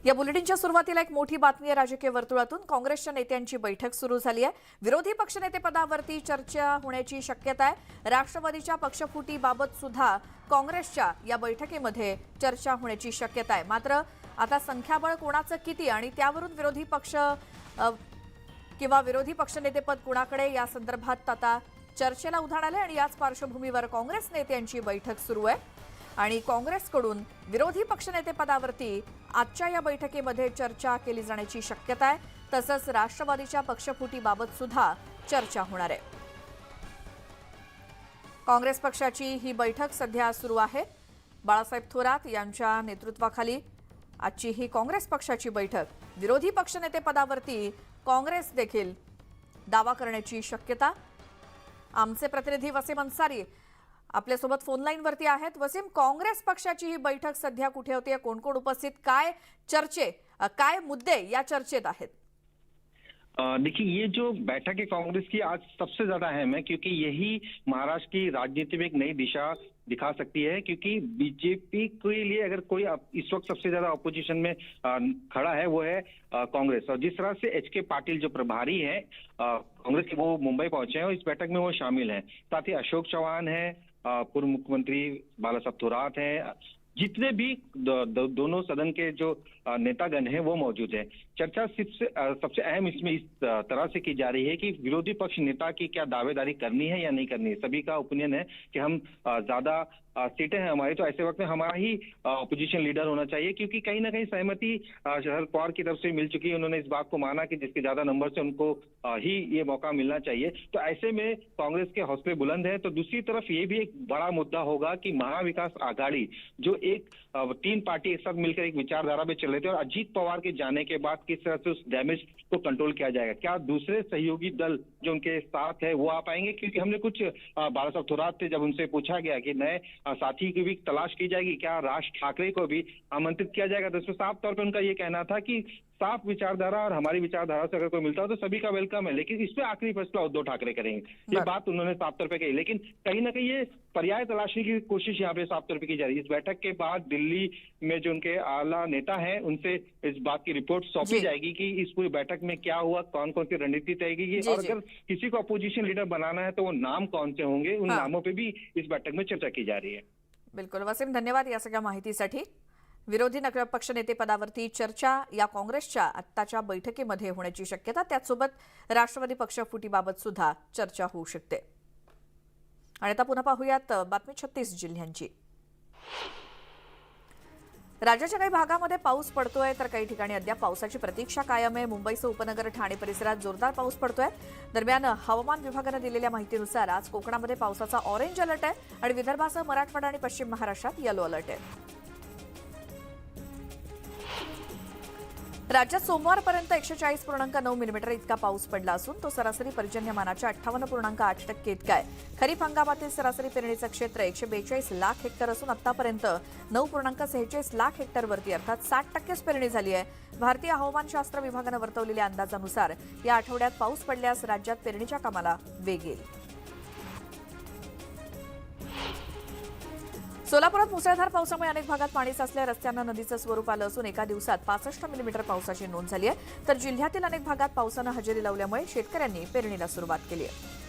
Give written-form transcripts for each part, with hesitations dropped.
या बुलेटिनच्या सुरुवातीला एक मोठी बातमी आहे राजकीय वर्तुळातून. काँग्रेसच्या नेत्यांची बैठक सुरू झाली आहे. विरोधी पक्षनेतेपदावरती चर्चा होण्याची शक्यता आहे. राष्ट्रवादीच्या पक्षफुटीबाबत सुद्धा काँग्रेसच्या या बैठकीमध्ये चर्चा होण्याची शक्यता आहे. मात्र आता संख्याबळ कोणाचं किती आणि त्यावरून विरोधी पक्ष किंवा विरोधी पक्षनेतेपद कोणाकडे या संदर्भात आता चर्चेला उधाण आले आणि याच पार्श्वभूमीवर काँग्रेस नेत्यांची बैठक सुरू आहे आणि काँग्रेसकडून विरोधी पक्षनेतेपदावरती आजच्या या बैठकीमध्ये चर्चा केली जाण्याची शक्यता आहे. तसंच राष्ट्रवादीच्या पक्षफुटीबाबत सुद्धा चर्चा होणार आहे. काँग्रेस पक्षाची ही बैठक सध्या सुरू आहे. बाळासाहेब थोरात यांच्या नेतृत्वाखाली आजची ही काँग्रेस पक्षाची बैठक. विरोधी पक्षनेतेपदावरती काँग्रेस देखील दावा करण्याची शक्यता. आमचे प्रतिनिधी वसीम अन्सारी आपल्यासोबत फोन लाईनवरती आहेत. वसीम, काँग्रेस पक्षाची ही बैठक सध्या कुठे होती, कोण कोण उपस्थित, काय मुद्दे या चर्चेत आहेत? देखिए, ये जो बैठक है कांग्रेस की आज सबसे ज्यादा अहम है क्योंकि यही महाराष्ट्र की राजनीति में एक नई दिशा दिखा सकती है। क्योंकि बीजेपी के लिए अगर कोई इस वक्त सबसे ज्यादा अपोजिशन में खड़ा है वो है कांग्रेस। और जिस तरह से एच.के. पाटिल जो प्रभारी हैं कांग्रेस के, वो मुंबई पहुंचे हैं और इस बैठक में वो शामिल हैं। साथ ही अशोक चौहान है, पूर्व मुख्यमंत्री बालासाहेब थोरात हैं, जितने भी दोनों सदन के जो नेतागण हैं वो मौजूद हैं। चर्चा सबसे अहम इसमें इस तरह से की जा रही है कि विरोधी पक्ष नेता की क्या दावेदारी करनी है या नहीं करनी है। सभी का ओपिनियन है कि हम ज्यादा सीटें हैं हमारी, तो ऐसे वक्त में हमारा ही अपोजिशन लीडर होना चाहिए, क्योंकि कहीं ना कहीं सहमति शरद पवार की तरफ से मिल चुकी है। उन्होंने इस बात को माना कि जिसके ज्यादा नंबर से उनको ही ये मौका मिलना चाहिए। तो ऐसे में कांग्रेस के हौसले बुलंद हैं। तो दूसरी तरफ ये भी एक बड़ा मुद्दा होगा कि महाविकास आघाड़ी जो एक 3 पार्टी एक साथ मिलकर एक विचारधारा में चल रहे थे और अजीत पवार के जाने के बाद किस तरह से उस डैमेज को कंट्रोल किया जाएगा। क्या दूसरे सहयोगी दल जो उनके साथ है वो आ पाएंगे? क्योंकि हमने कुछ बालासाहेब थोरात थे, जब उनसे पूछा गया कि नए साथी की भी तलाश की जाएगी, क्या राज ठाकरे को भी आमंत्रित किया जाएगा, तो इसमें साफ तौर पर उनका ये कहना था कि साफ विचारधारा और हमारी विचारधारा से अगर कोई मिलता हो तो सभी का वेलकम है, लेकिन इसमें आखिरी फैसला उद्धव ठाकरे करेंगे। ये बात उन्होंने साफ तौर पर कही। लेकिन कहीं ना कहीं ये पर्याय तलाशने की कोशिश यहाँ पे साफ तौर पर की जा रही है। इस बैठक के बाद दिल्ली में जो उनके आला नेता हैं उनसे इस बात की रिपोर्ट सौंपी जाएगी कि इस पूरी बैठक में क्या हुआ, कौन कौन सी रणनीति तय की गई, और अगर किसी को अपोजिशन लीडर बनाना है तो वो नाम कौन से होंगे, उन नामों पर भी इस बैठक में चर्चा की जा रही है। बिल्कुल वसीम, धन्यवाद या सगळ्या माहितीसाठी. विरोधी पक्षनेतेपदावरती चर्चा या काँग्रेसच्या आत्ताच्या बैठकीमध्ये होण्याची शक्यता. त्याचसोबत राष्ट्रवादी पक्षफुटीबाबत सुद्धा चर्चा होऊ शकते. आणि आता पुन्हा पाहूयात बातमी 36 जिल्ह्यांची. राज्याच्या काही भागामध्ये पाऊस पडतोय तर काही ठिकाणी अद्याप पावसाची प्रतीक्षा कायम आहे. मुंबईसह उपनगर, ठाणे परिसरात जोरदार पाऊस पडतोय. दरम्यान हवामान विभागानं दिलेल्या माहितीनुसार आज कोकणामध्ये पावसाचा ऑरेंज अलर्ट आहे आणि विदर्भासह मराठवाडा आणि पश्चिम महाराष्ट्रात येलो अलर्ट आहे. राज्यात सोमवारपर्यंत 140.9 मिलीमीटर इतका पाऊस पडला असून तो सरासरी पर्जन्यमानाच्या 58.8% इतका आहे. खरीप हंगामातील सरासरी पेरणीचं क्षेत्र 142 लाख हेक्टर असून आतापर्यंत 9.46 लाख हेक्टरवरती अर्थात 60%च पेरणी झाली आहे. भारतीय हवामानशास्त्र विभागानं वर्तवलेल्या अंदाजानुसार या आठवड्यात पाऊस पडल्यास राज्यात पेरणीच्या कामाला वेग येईल. सोलापुरात मुसळधार पावसामुळे अनेक भागात पाणी साचल्या. रस्त्यांना नदीचं स्वरूप आलं असून एका दिवसात 65 मिलीमीटर पावसाची नोंद झाली आहे. तर जिल्ह्यातील अनेक भागात पावसानं हजेरी लावल्यामुळे शेतकऱ्यांनी पेरणीला सुरुवात केली आहे.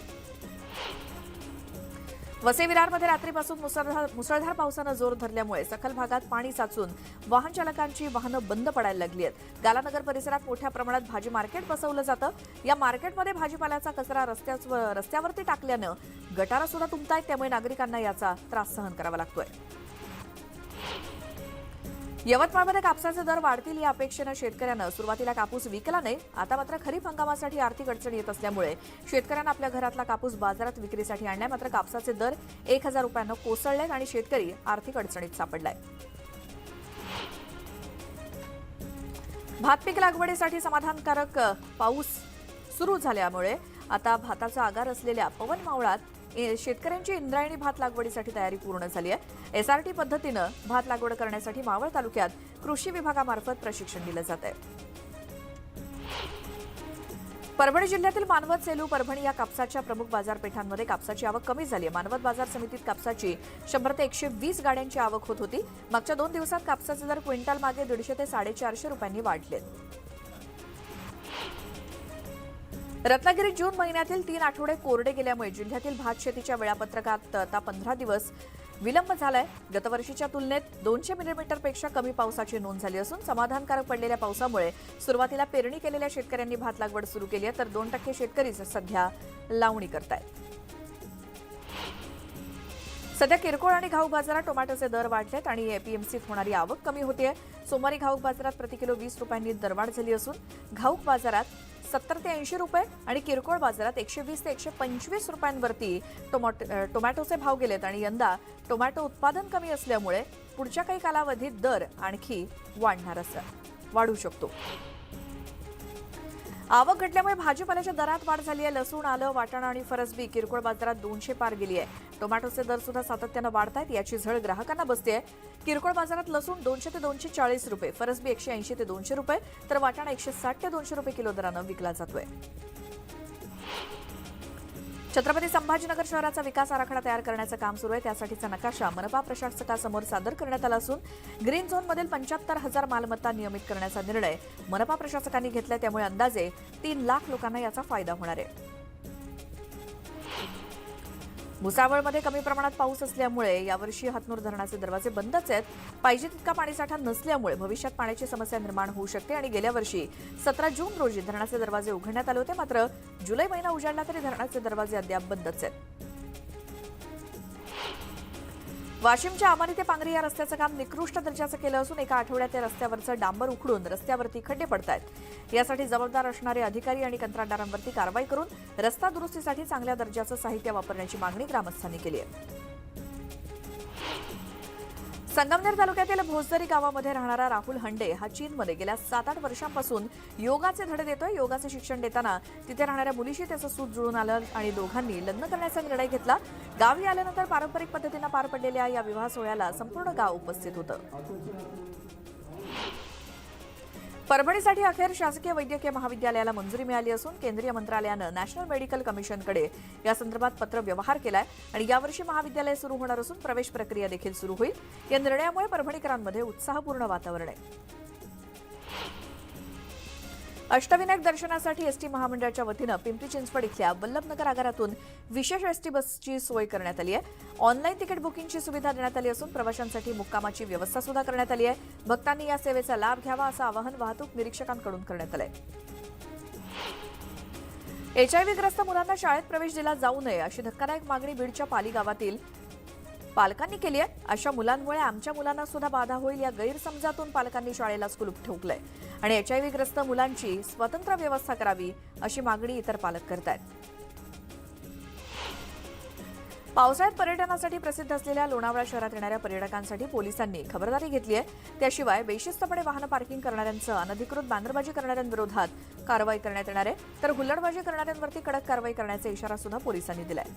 वसई विरारमध्ये रात्रीपासून मुसळधार पावसानं जोर धरल्यामुळे सखल भागात पाणी साचून वाहन चालकांची वाहनं बंद पडायला लागली आहेत. गालानगर परिसरात मोठ्या प्रमाणात भाजी मार्केट बसवलं जातं. या मार्केटमध्ये भाजीपाल्याचा कचरा रस्त्यावरती टाकल्यानं गटारं सुद्धा तुंबतायत. त्यामुळे नागरिकांना याचा त्रास सहन करावा लागतोय. यवतमाळमध्ये कापसाचे दर वाढतील या अपेक्षेनं शेतकऱ्यांना सुरुवातीला कापूस विकला नाही. आता मात्र खरीप हंगामासाठी आर्थिक अडचण येत असल्यामुळे शेतकऱ्यांना आपल्या घरातला कापूस बाजारात विक्रीसाठी आणलाय. मात्र कापसाचे दर 1,000 रुपयांना कोसळलेत आणि शेतकरी आर्थिक अडचणीत सापडलाय. भात पीक लागवडीसाठी समाधानकारक पाऊस सुरू झाल्यामुळे आता भाताचा आगार असलेल्या पवन मावळात शेतकऱ्यांची इंद्रायणी भात लागवडीसाठी तयारी पूर्ण झाली आहे. एसआरटी पद्धतीनं भात लागवड करण्यासाठी मावळ तालुक्यात कृषी विभागामार्फत प्रशिक्षण दिलं जात आहे. परभणी जिल्ह्यातील मानवत, सेलू, परभणी या कापसाच्या प्रमुख बाजारपेठांमध्ये कापसाची आवक कमी झाली आहे. मानवत बाजार समितीत कापसाची 100 ते 120 गाड्यांची आवक होत होती. मागच्या 2 दिवसात कापसाचे दर क्विंटल मागे 150 ते 450 रुपयांनी वाढले. रत्नागिरीत जून महिन्यातील 3 आठवडे कोरडे गेल्यामुळे जिल्ह्यातील भात शेतीच्या वेळापत्रकात आता 15 दिवस विलंब झालाय. गतवर्षीच्या तुलनेत 200 मिलीमीटरपेक्षा कमी पावसाची नोंद झाली असून समाधानकारक पडलेल्या पावसामुळे सुरुवातीला पेरणी केलेल्या शेतकऱ्यांनी भात लागवड सुरू केली आहे, तर 2% शेतकरी सध्या लावणी करतायत. सध्या किरकोळ आणि घाऊक बाजारात टोमॅटोचे दर वाढलेत आणि एपीएमसीत होणारी आवक कमी होतीये. सोमवारी घाऊक बाजारात प्रति किलो 20 रुपयांनी दरवाढ झाली असून घाऊक बाजारात 70 ते 80 रुपये आणि किरकोळ बाजारात 120 ते 125 रुपयांवरती टोमॅटोचे भाव गेलेत आणि यंदा टोमॅटो उत्पादन कमी असल्यामुळे पुढच्या काही कालावधीत दर आणखी वाढू शकतो. आवक घटल्यामुळे भाजीपाल्याच्या दरात वाढ झाली आहे. लसूण, आलं, वाटाणा आणि फरसबी किरकोळ बाजारात 200 पार गेली आहे. टोमॅटोचे दर सुद्धा सातत्यानं वाढत आहेत, याची झळ ग्राहकांना बसते. किरकोळ बाजारात लसूण 200 ते 240 रुपये, फरसबी 180 ते 200 रुपये, तर वाटाणा 160 ते 200 रुपये किलो दरानं विकला जातोय. छत्रपती संभाजीनगर शहराचा विकास आराखडा तयार करण्याचं काम सुरू आहे. त्यासाठीचा नकाशा मनपा प्रशासकासमोर सादर करण्यात आला असून ग्रीन झोनमधील 75,000 मालमत्ता नियमित करण्याचा निर्णय मनपा प्रशासकांनी घेतलाय. त्यामुळे अंदाजे 3 लाख लोकांना याचा फायदा होणार आहे. भुसावळमध्ये कमी प्रमाणात पाऊस असल्यामुळे यावर्षी हातनूर धरणाचे दरवाजे बंदच आहेत. पाहिजे तितका पाणीसाठा नसल्यामुळे भविष्यात पाण्याची समस्या निर्माण होऊ शकते आणि गेल्या वर्षी 17 जून रोजी धरणाचे दरवाजे उघडण्यात आले होते. मात्र जुलै महिना उजाडला तरी धरणाचे दरवाजे अद्याप बंदच आहेत. वाशिमच्या आमारी ते पांगरी या रस्त्याचं काम निकृष्ट दर्जाचं केलं असून एका आठवड्यात या रस्त्यावरचं डांबर उखडून रस्त्यावरती खड्डे पडतायत. यासाठी जबाबदार असणारे अधिकारी आणि कंत्राटदारांवरती कारवाई करून रस्ता दुरुस्तीसाठी चांगल्या दर्जाचं साहित्य वापरण्याची मागणी ग्रामस्थांनी केली आहे. संगमनेर तालुक्यातील भोसदरी गावामध्ये राहणारा राहुल हंडे हा चीनमध्ये गेल्या 7-8 वर्षांपासून योगाचे धडे देतोय. योगाचे शिक्षण देताना तिथे राहणाऱ्या मुलीशी त्याचं सूत जुळून आलं आणि दोघांनी लग्न करण्याचा निर्णय घेतला. गावी आल्यानंतर पारंपरिक पद्धतीनं पार पडलेल्या या विवाह सोहळ्याला संपूर्ण गाव उपस्थित होतं. परभणीसाठी अखेर शासकीय वैद्यकीय महाविद्यालयाला मंजुरी मिळाली असून केंद्रीय मंत्रालयानं नॅशनल मेडिकल कमिशनकडे यासंदर्भात पत्र व्यवहार केलाय आणि यावर्षी महाविद्यालय सुरू होणार असून प्रवेश प्रक्रिया देखील सुरू होईल. या निर्णयामुळे परभणीकरांमध्ये उत्साहपूर्ण वातावरण आहे. अष्टविनायक दर्शनासाठी एसटी महामंडळाच्या वतीनं पिंपरी चिंचवड इथल्या वल्लभनगर आगारातून विशेष एसटी बसची सोय करण्यात आली आहे. ऑनलाईन तिकीट बुकिंगची सुविधा देण्यात आली असून प्रवाशांसाठी मुक्कामाची व्यवस्था सुद्धा करण्यात आली आहे. भक्तांनी या सेवेचा लाभ घ्यावा असं आवाहन वाहतूक निरीक्षकांकडून करण्यात आलंय. एचआयव्हीग्रस्त मुलांना शाळेत प्रवेश दिला जाऊ नये अशी धक्कादायक मागणी बीडच्या पाली गावातील पालकांनी केली आहे. अशा मुलांमुळे आमच्या मुलांना सुद्धा बाधा होईल या गैरसमजातून पालकांनी शाळेला कुलूप ठोकलंय आणि एचआयव्हीग्रस्त मुलांची स्वतंत्र व्यवस्था करावी अशी मागणी इतर पालक करतायत. पावसाळ्यात पर्यटनासाठी प्रसिद्ध असलेल्या लोणावळा शहरात येणाऱ्या पर्यटकांसाठी पोलिसांनी खबरदारी घेतली आहे. त्याशिवाय बेशिस्तपणे वाहन पार्किंग करणाऱ्यांचं, अनधिकृत बॅनरबाजी करणाऱ्यांविरोधात कारवाई करण्यात येणार आहे, तर हुल्लडबाजी करणाऱ्यांवरती कडक कारवाई करण्याचा इशारा सुद्धा पोलिसांनी दिलाय.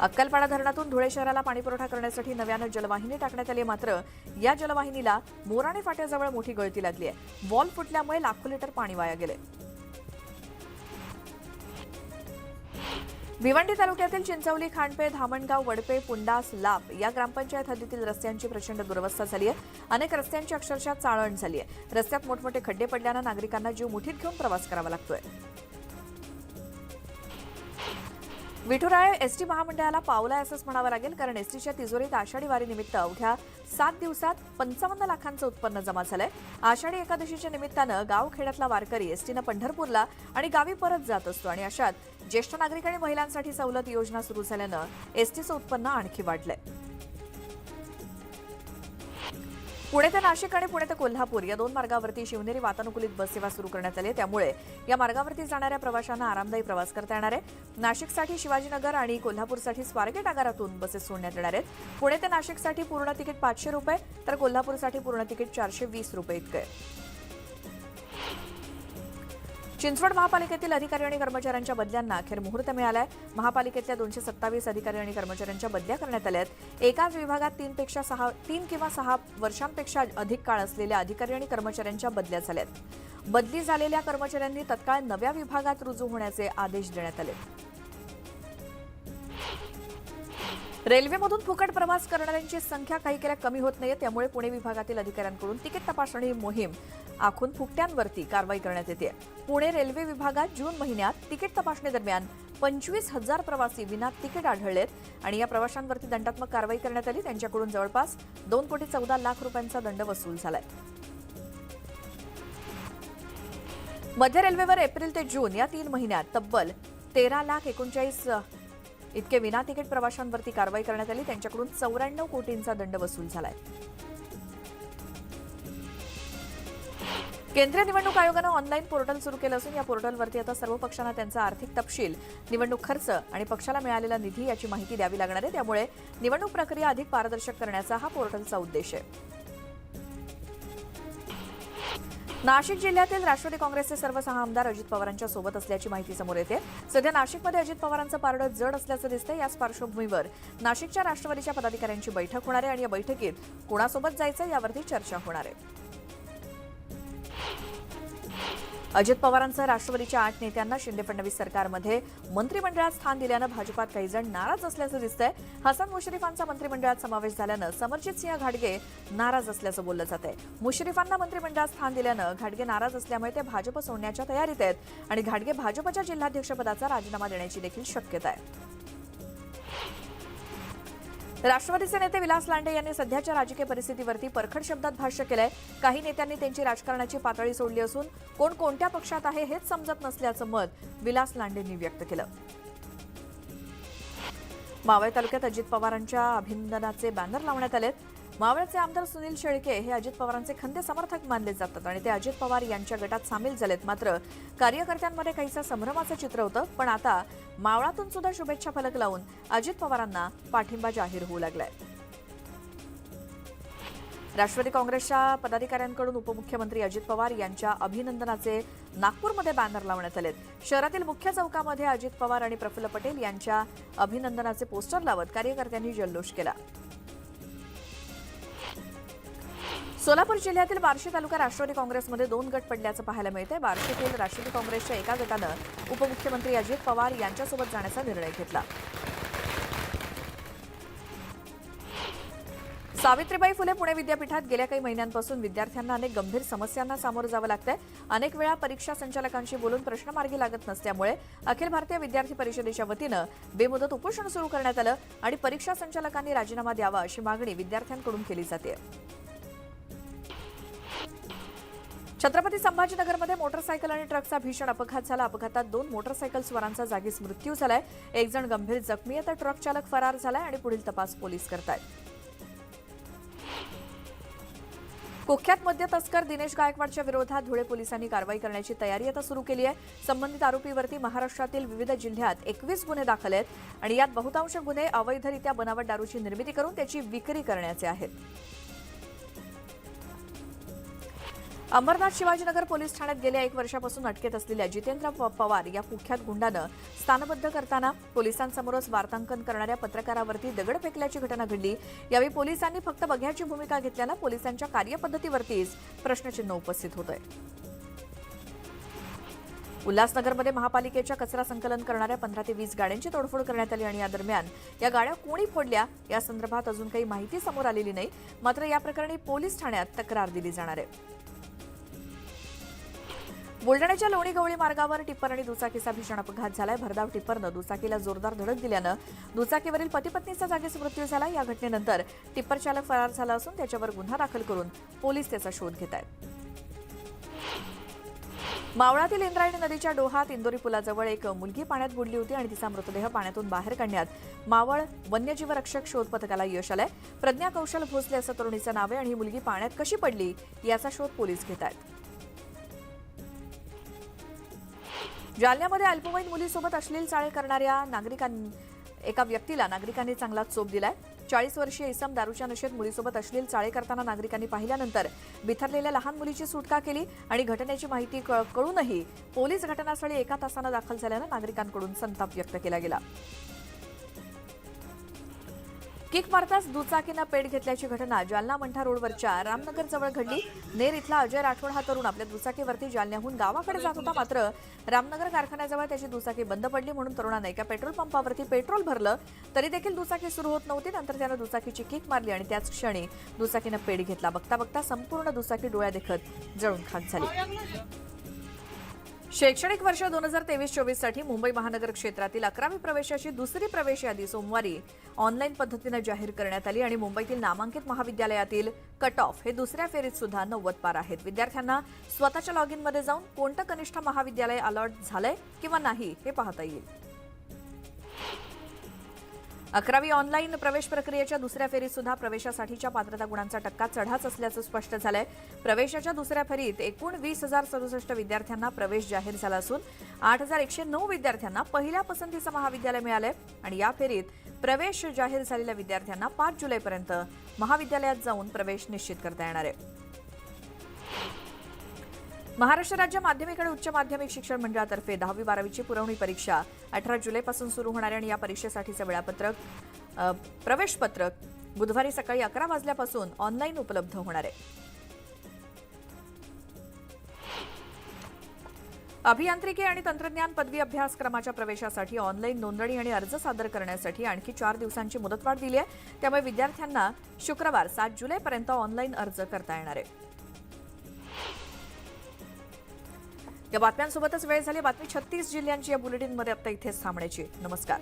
अक्कलपाडा धरणातून धुळे शहराला पाणीपुरवठा करण्यासाठी नव्यानं जलवाहिनी टाकण्यात आली. मात्र या जलवाहिनीला मोराणे फाट्याजवळ मोठी गळती लागली आहे. वॉल फुटल्यामुळे लाखो लिटर पाणी वाया गेले. भिवंडी तालुक्यातील चिंचवली, खांडपे, धामणगाव, वडपे, पुंडास, लाप या ग्रामपंचायत हद्दीतील रस्त्यांची प्रचंड दुरवस्था झाली आहे. अनेक रस्त्यांची अक्षरशः चाळण झाली आहे. रस्त्यात मोठमोठे खड्डे पडल्यानं नागरिकांना जीव मुठीत घेऊन प्रवास करावा लागतोय. विठुराय एसटी महामंडळाला पावलाय असंच म्हणावं लागेल, कारण एसटीच्या तिजोरीत आषाढी वारीनिमित्त अवघ्या 7 दिवसात 55 लाखांचं उत्पन्न जमा झालंय. आषाढी एकादशीच्या निमित्तानं गावखेड्यातला वारकरी एसटीनं पंढरपूरला आणि गावी परत जात असतो आणि अशात ज्येष्ठ नागरिक आणि महिलांसाठी सवलत योजना सुरू झाल्यानं एसटीचं उत्पन्न आणखी वाढलंय. पुणे ते नाशिक आणि पुणे ते कोल्हापूर या 2 मार्गावरती शिवनेरी वातानुकूलित बस सेवा सुरू करण्यात आली. त्यामुळे या मार्गावरती जाणाऱ्या प्रवाशांना आरामदायी प्रवास करता येणार आहे. नाशिकसाठी शिवाजीनगर आणि कोल्हापूरसाठी स्वारगेट आगारातून बसेस सोडण्यात येणार आहेत. पुणे ते नाशिकसाठी पूर्ण तिकीट 500 रुपये तर कोल्हापूरसाठी पूर्ण तिकीट 420 रुपये इतकं आहे. चिंचवड महापालिकेतील अधिकारी आणि कर्मचाऱ्यांच्या बदल्यांना अखेर मुहूर्त मिळालाय. महापालिकेतल्या 227 अधिकारी आणि कर्मचाऱ्यांच्या बदल्या करण्यात आल्या आहेत. एकाच विभागात 3 किंवा 6 वर्षांपेक्षा अधिक काळ असलेल्या अधिकारी आणि कर्मचाऱ्यांच्या बदल्या झाल्यात. बदली झालेल्या कर्मचाऱ्यांनी तत्काळ नव्या विभागात रुजू होण्याचे आदेश देण्यात आले. रेल्वेमधून फुकट प्रवास करणाऱ्यांची संख्या काही केल्या कमी होत नाहीये. त्यामुळे पुणे विभागातील अधिकाऱ्यांकडून तिकीट तपासणी मोहीम आखून फुकट्यांवरती कारवाई करण्यात येते. पुणे रेल्वे विभागात जून महिन्यात तिकीट तपासणी दरम्यान 25,000 प्रवासी विना तिकीट आढळलेत आणि या प्रवाशांवरती दंडात्मक कारवाई करण्यात आली. त्यांच्याकडून जवळपास 2,14,00,000 रुपयांचा दंड वसूल झालाय. मध्य रेल्वेवर एप्रिल ते जून या 3 महिन्यात तब्बल 13,39,00,000 इतके विना तिकीट प्रवाशांवरती कारवाई करण्यात आली. त्यांच्याकडून 94 कोटींचा दंड वसूल झालाय. केंद्रीय निवडणूक आयोगानं ऑनलाईन पोर्टल सुरू केलं असून या पोर्टलवरती आता सर्व पक्षांना त्यांचा आर्थिक तपशील, निवडणूक खर्च आणि पक्षाला मिळालेला निधी याची माहिती द्यावी लागणार आहे. त्यामुळे निवडणूक प्रक्रिया अधिक पारदर्शक करण्याचा हा पोर्टलचा उद्देश आहे. नाशिक जिल्ह्यातील राष्ट्रवादी काँग्रेसचे सर्व 6 आमदार अजित पवारांच्या सोबत असल्याची माहिती समोर येते. सध्या नाशिकमध्ये अजित पवारांचं पारडं जड असल्याचं दिसतंय. याच पार्श्वभूमीवर नाशिकच्या राष्ट्रवादीच्या पदाधिकाऱ्यांची बैठक होणार आहे आणि या बैठकीत कोणासोबत जायचं यावरती चर्चा होणार आहे. अजित पवारांसह राष्ट्रवादीच्या 8 नेत्यांना शिंदे फडणवीस सरकारमध्ये मंत्रिमंडळात स्थान दिल्यानं भाजपात काही जण नाराज असल्याचं दिसतंय. हसन मुश्रीफांचा मंत्रिमंडळात समावेश झाल्यानं समरजित सिंह घाटगे नाराज असल्याचं बोललं जातंय. मुश्रीफांना मंत्रिमंडळात स्थान दिल्यानं घाटगे नाराज असल्यामुळे ते भाजप सोडण्याच्या तयारीत आहेत आणि घाटगे भाजपच्या जिल्हाध्यक्षपदाचा राजीनामा देण्याची देखील शक्यता आहे. राष्ट्रवादीचे नेते विलास लांडे यांनी सध्याच्या राजकीय परिस्थितीवरती परखड शब्दात भाष्य केलंय. काही नेत्यांनी त्यांची राजकारणाची पातळी सोडली असून कोण कोणत्या पक्षात आहे हेच समजत नसल्याचं मत विलास लांडेंनी व्यक्त केलं. मावळ तालुक्यात अजित पवारांच्या अभिनंदनाचे बॅनर लावण्यात आलेत. मावळचे आमदार सुनील शेळके हे अजित पवारांचे खंदे समर्थक मानले जातात आणि ते अजित पवार यांच्या गटात सामील झालेत. मात्र कार्यकर्त्यांमध्ये काहीसा संभ्रमाचं चित्र होतं. पण आता मावळातून सुद्धा शुभेच्छा फलक लावून अजित पवारांना पाठिंबा जाहीर होऊ लागलाय. राष्ट्रवादी काँग्रेसच्या पदाधिकाऱ्यांकडून उपमुख्यमंत्री अजित पवार यांच्या अभिनंदनाचे नागपूरमध्ये बॅनर लावण्यात आलेत. शहरातील मुख्य चौकामध्ये अजित पवार आणि प्रफुल्ल पटेल यांच्या अभिनंदनाचे पोस्टर लावत कार्यकर्त्यांनी जल्लोष केला. सोलापूर जिल्ह्यातील बार्शी तालुका राष्ट्रवादी काँग्रेसमध्ये 2 गट पडल्याचं पाहायला मिळतंय. बार्शीतील राष्ट्रवादी काँग्रेसच्या एका गटानं उपमुख्यमंत्री अजित पवार यांच्यासोबत जाण्याचा निर्णय घेतला. सावित्रीबाई फुले पुणे विद्यापीठात गेल्या काही महिन्यांपासून विद्यार्थ्यांना अनेक गंभीर समस्यांना सामोरं जावं लागतंय. अनेक वेळा परीक्षा संचालकांशी बोलून प्रश्न मार्गी लागत नसल्यामुळे अखिल भारतीय विद्यार्थी परिषदेच्या वतीनं बेमुदत उपोषण सुरू करण्यात आलं आणि परीक्षा संचालकांनी राजीनामा द्यावा अशी मागणी विद्यार्थ्यांकडून केली जाते. छत्रपती संभाजीनगरमध्ये मोटरसायकल आणि ट्रकचा भीषण अपघात झाला. अपघातात 2 मोटरसायकल स्वारांचा जागीच मृत्यू झालाय. एक जण गंभीर जखमी आहे तर ट्रक चालक फरार झालाय आणि पुढील तपास पोलीस करतायत. कुख्यात मद्य तस्कर दिनेश गायकवाडच्या विरोधात धुळे पोलिसांनी कारवाई करण्याची तयारी आता सुरू केली आहे. संबंधित आरोपीवरती महाराष्ट्रातील विविध जिल्ह्यात 21 गुन्हे दाखल आहेत आणि यात बहुतांश गुन्हे अवैधरित्या बनावट दारूची निर्मिती करून त्याची विक्री करण्याचे आहेत. अंबरनाथ शिवाजीनगर पोलीस ठाण्यात गेल्या 1 वर्षापासून अटकेत असलेल्या जितेंद्र पवार या कुख्यात गुंडानं स्थानबद्ध करताना पोलिसांसमोरच वार्तांकन करणाऱ्या पत्रकारावरती दगड फेकल्याची घटना घडली. यावेळी पोलिसांनी फक्त बघ्याची भूमिका घेतल्यानं पोलिसांच्या कार्यपद्धतीवरतीच प्रश्नचिन्ह उपस्थित होतंय. उल्हासनगरमध्ये महापालिकेच्या कचरा संकलन करणाऱ्या 15 ते 20 गाड्यांची तोडफोड करण्यात आली आणि या दरम्यान या गाड्या कोणी फोडल्या या संदर्भात अजून काही माहिती समोर आलेली नाही. मात्र या प्रकरणी पोलीस ठाण्यात तक्रार दिली जाणार आहे. बुलढाण्याच्या लोणी गवळी मार्गावर टिप्पर आणि दुचाकीचा भीषण अपघात झालाय. भरधाव टिप्परनं दुचाकीला जोरदार धडक दिल्यानं दुचाकीवरील पती-पत्नीचा जागीच मृत्यू झाला. या घटनेनंतर टिप्पर चालक फरार झाला असून त्याच्यावर गुन्हा दाखल करून पोलीस त्याचा शोध घेत आहेत. मावळातील इंद्रायणी नदीच्या डोहात इंदोरी पुलाजवळ एक मुलगी पाण्यात बुडली होती आणि तिचा मृतदेह पाण्यातून बाहेर काढण्यात मावळ वन्यजीव रक्षक शोध पथकाला यश आलंय. प्रज्ञा कौशल भोसले असं तरुणीचं नाव आहे आणि ही मुलगी पाण्यात कशी पडली याचा शोध पोलीस घेत आहेत. जालन्यामध्ये अल्पवयीन मुलीसोबत अश्लील चाळे करणाऱ्या एका व्यक्तीला नागरिकांनी चांगला चोप दिलाय. 40 वर्षीय इसम दारूच्या नशेत मुलीसोबत अश्लील चाळे करताना नागरिकांनी पाहिल्यानंतर बिथरलेल्या लहान मुलीची सुटका केली आणि घटनेची माहिती कळूनही पोलीस घटनास्थळी 1 तासानं दाखल झाल्यानं नागरिकांकडून संताप व्यक्त केला गेला. किक मारताच दुचाकीनं पेट घेतल्याची घटना जालना मंठा रोडवरच्या रामनगर जवळ घडली. नेर इथला अजय राठोड हा तरुण आपल्या दुचाकीवरती जालन्याहून गावाकडे जात होता. मात्र रामनगर कारखान्याजवळ त्याची दुचाकी बंद पडली म्हणून तरुणानं एका पेट्रोल पंपावरती पेट्रोल भरलं तरी देखील दुचाकी सुरू होत नव्हती. नंतर त्यानं दुचाकीची किक मारली आणि त्याच क्षणी दुचाकीनं पेट घेतला. बघता बघता संपूर्ण दुचाकी डोळ्यादेखत जळून खाक झाली. शैक्षणिक वर्ष 2023-24 साठी मुंबई महानगर क्षेत्रातील 11वी प्रवेशाची दुसरी प्रवेश यादी सोमवारी ऑनलाईन पद्धतीने जाहीर करण्यात आली आणि मुंबईतील नामांकित महाविद्यालयातील कट ऑफ हे दुसऱ्या फेरीत सुद्धा 90 पार आहेत. विद्यार्थ्यांना स्वतःच्या लॉग इनमध्ये जाऊन कोणतं कनिष्ठ महाविद्यालय अलॉट झालंय किंवा नाही हे पाहता येईल. 11वी ऑनलाईन प्रवेश प्रक्रियेच्या दुसऱ्या फेरीत सुद्धा प्रवेशासाठीच्या पात्रता गुणांचा टक्का चढाच असल्याचं स्पष्ट झालंय. प्रवेशाच्या दुसऱ्या फेरीत एकूण 20,067 विद्यार्थ्यांना प्रवेश जाहीर झाला असून 8,109 विद्यार्थ्यांना पहिल्या पसंतीचं महाविद्यालय मिळालंय आणि या फेरीत प्रवेश जाहीर झालेल्या विद्यार्थ्यांना 5 जुलैपर्यंत महाविद्यालयात जाऊन प्रवेश निश्चित करता येणार आहे. महाराष्ट्र राज्य माध्यमिक आणि उच्च माध्यमिक शिक्षण मंडळातर्फे 10वी-12वीची पुरवणी परीक्षा 18 जुलैपासून सुरू होणार आहे आणि या परीक्षेसाठीचं वेळापत्रक प्रवेशपत्रक बुधवारी सकाळी 11 वाजल्यापासून ऑनलाईन उपलब्ध होणार आहे. अभियांत्रिकी आणि तंत्रज्ञान पदवी अभ्यासक्रमाच्या प्रवेशासाठी ऑनलाईन नोंदणी आणि अर्ज सादर करण्यासाठी आणखी 4 दिवसांची मुदतवाढ दिली आहे. त्यामुळे विद्यार्थ्यांना शुक्रवार 7 जुलैपर्यंत ऑनलाईन अर्ज करता येणार आहे. या बातम्यांसोबतच वेळ झाली बातमी 36 जिल्ह्यांची या बुलेटिनमध्ये आता इथेच थांबण्याची. नमस्कार.